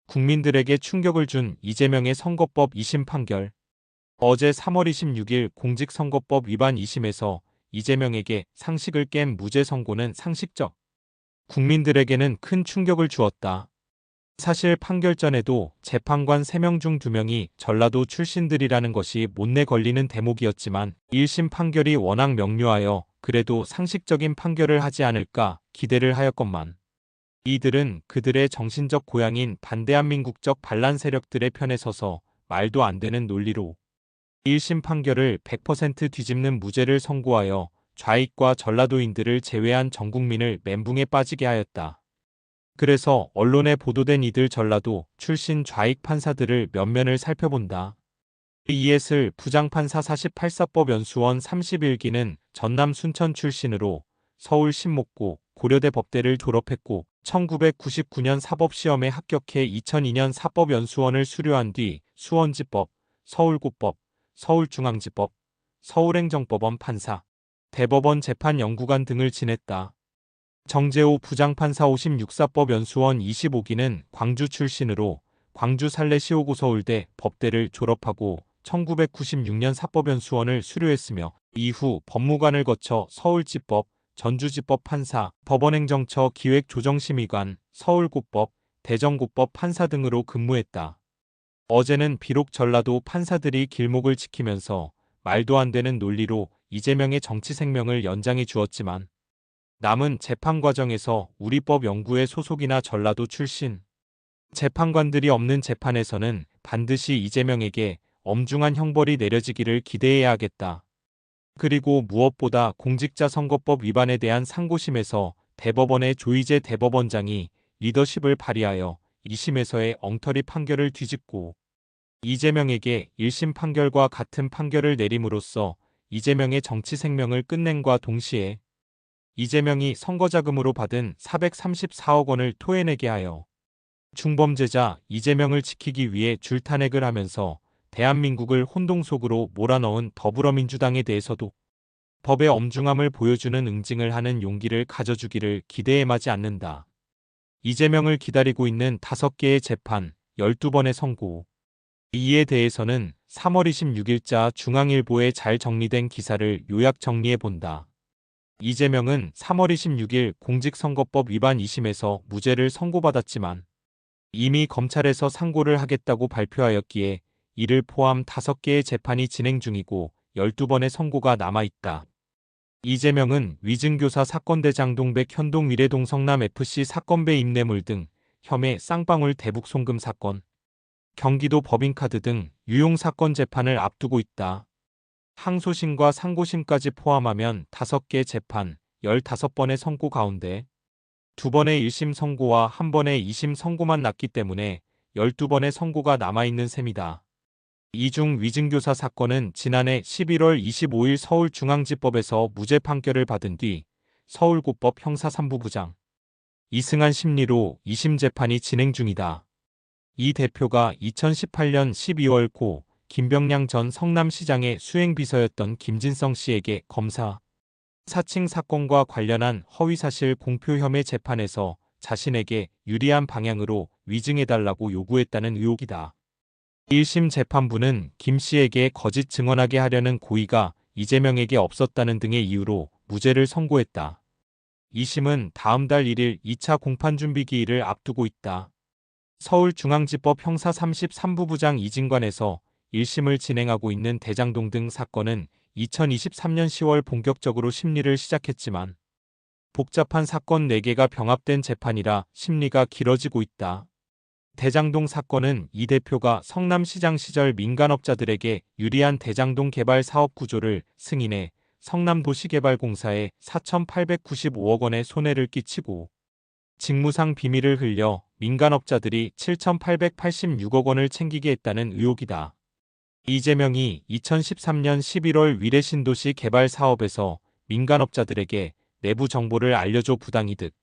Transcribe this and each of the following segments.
국민들에게 충격을 준 이재명의 선거법 2심 판결. 어제 3월 26일 공직선거법 위반 2심에서 이재명에게 상식을 깬 무죄 선고는 상식적, 국민들에게는 큰 충격을 주었다. 사실 판결 전에도 재판관 3명 중 2명이 전라도 출신들이라는 것이 못내 걸리는 대목이었지만 1심 판결이 워낙 명료하여 그래도 상식적인 판결을 하지 않을까 기대를 하였건만 이들은 그들의 정신적 고향인 반대한민국적 반란 세력들의 편에 서서 말도 안 되는 논리로 1심 판결을 100% 뒤집는 무죄를 선고하여 좌익과 전라도인들을 제외한 전 국민을 멘붕에 빠지게 하였다. 그래서 언론에 보도된 이들 전라도 출신 좌익 판사들을 면면을 살펴본다. 이예슬 부장판사 48사법 연수원 31기는 전남 순천 출신으로 서울 신목고 고려대 법대를 졸업했고 1999년 사법시험에 합격해 2002년 사법연수원을 수료한 뒤 수원지법, 서울고법, 서울중앙지법, 서울행정법원 판사, 대법원 재판연구관 등을 지냈다. 정재호 부장판사 56사법 연수원 25기는 광주 출신으로 광주 살레시오고 서울대 법대를 졸업하고 1996년 사법연수원을 수료했으며 이후 법무관을 거쳐 서울지법, 전주지법 판사, 법원행정처 기획조정심의관, 서울고법, 대전고법 판사 등으로 근무했다. 어제는 비록 전라도 판사들이 길목을 지키면서 말도 안 되는 논리로 이재명의 정치 생명을 연장해 주었지만 남은 재판 과정에서 우리법 연구회 소속이나 전라도 출신 재판관들이 없는 재판에서는 반드시 이재명에게 엄중한 형벌이 내려지기를 기대해야겠다. 그리고 무엇보다 공직자 선거법 위반에 대한 상고심에서 대법원의 조희재 대법원장이 리더십을 발휘하여 2심에서의 엉터리 판결을 뒤집고 이재명에게 1심 판결과 같은 판결을 내림으로써 이재명의 정치 생명을 끝낸과 동시에 이재명이 선거자금으로 받은 434억 원을 토해내게 하여 중범죄자 이재명을 지키기 위해 줄탄핵을 하면서 대한민국을 혼동 속으로 몰아넣은 더불어민주당에 대해서도 법의 엄중함을 보여주는 응징을 하는 용기를 가져주기를 기대해 마지 않는다. 이재명을 기다리고 있는 5개의 재판, 12번의 선고. 이에 대해서는 3월 26일자 중앙일보에 잘 정리된 기사를 요약 정리해 본다. 이재명은 3월 26일 공직선거법 위반 2심에서 무죄를 선고받았지만 이미 검찰에서 상고를 하겠다고 발표하였기에 이를 포함 5개의 재판이 진행 중이고 12번의 선고가 남아있다. 이재명은 위증교사 사건 대장동 백현동 위례동 성남FC 사건배 임뇌물 등 혐의 쌍방울 대북 송금 사건, 경기도 법인카드 등 유용사건 재판을 앞두고 있다. 항소심과 상고심까지 포함하면 5개 재판, 15번의 선고 가운데 2번의 1심 선고와 1번의 2심 선고만 났기 때문에 12번의 선고가 남아있는 셈이다. 이 중 위증교사 사건은 지난해 11월 25일 서울중앙지법에서 무죄 판결을 받은 뒤 서울고법 형사 3부부장 이승한 심리로 2심 재판이 진행 중이다. 이 대표가 2018년 12월 고 김병량 전 성남시장의 수행비서였던 김진성 씨에게 검사 사칭 사건과 관련한 허위사실 공표 혐의 재판에서 자신에게 유리한 방향으로 위증해달라고 요구했다는 의혹이다. 1심 재판부는 김 씨에게 거짓 증언하게 하려는 고의가 이재명에게 없었다는 등의 이유로 무죄를 선고했다. 2심은 다음 달 1일 2차 공판준비 기일을 앞두고 있다. 서울중앙지법 형사 33부부장 이진관에서 1심을 진행하고 있는 대장동 등 사건은 2023년 10월 본격적으로 심리를 시작했지만 복잡한 사건 4개가 병합된 재판이라 심리가 길어지고 있다. 대장동 사건은 이 대표가 성남시장 시절 민간업자들에게 유리한 대장동 개발 사업 구조를 승인해 성남도시개발공사에 4,895억 원의 손해를 끼치고 직무상 비밀을 흘려 민간업자들이 7,886억 원을 챙기게 했다는 의혹이다. 이재명이 2013년 11월 위례신도시 개발 사업에서 민간업자들에게 내부 정보를 알려줘 부당이득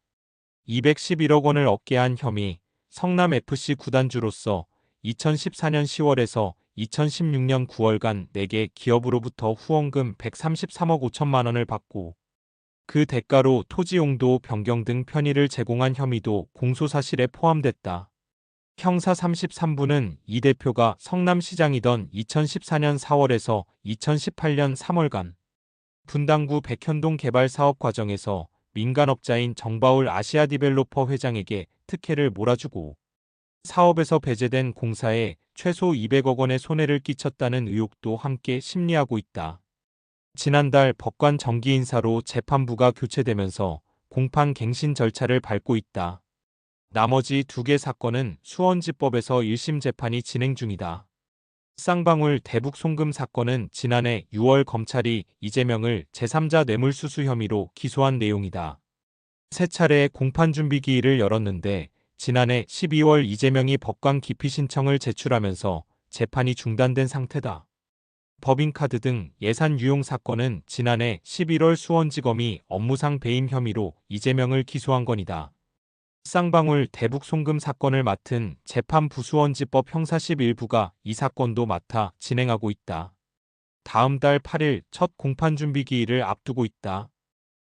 211억 원을 얻게 한 혐의, 성남FC 구단주로서 2014년 10월에서 2016년 9월간 4개 기업으로부터 후원금 133억 5천만 원을 받고 그 대가로 토지 용도 변경 등 편의를 제공한 혐의도 공소사실에 포함됐다. 형사 33부는 이 대표가 성남시장이던 2014년 4월에서 2018년 3월간 분당구 백현동 개발 사업 과정에서 민간업자인 정바울 아시아디벨로퍼 회장에게 특혜를 몰아주고 사업에서 배제된 공사에 최소 200억 원의 손해를 끼쳤다는 의혹도 함께 심리하고 있다. 지난달 법관 정기 인사로 재판부가 교체되면서 공판 갱신 절차를 밟고 있다. 나머지 2개 사건은 수원지법에서 1심 재판이 진행 중이다. 쌍방울 대북 송금 사건은 지난해 6월 검찰이 이재명을 제3자 뇌물수수 혐의로 기소한 내용이다. 세 차례의 공판 준비 기일을 열었는데 지난해 12월 이재명이 법관 기피 신청을 제출하면서 재판이 중단된 상태다. 법인카드 등 예산 유용 사건은 지난해 11월 수원지검이 업무상 배임 혐의로 이재명을 기소한 건이다. 쌍방울 대북 송금 사건을 맡은 재판부 수원지법 형사 11부가 이 사건도 맡아 진행하고 있다. 다음 달 8일 첫 공판 준비 기일을 앞두고 있다.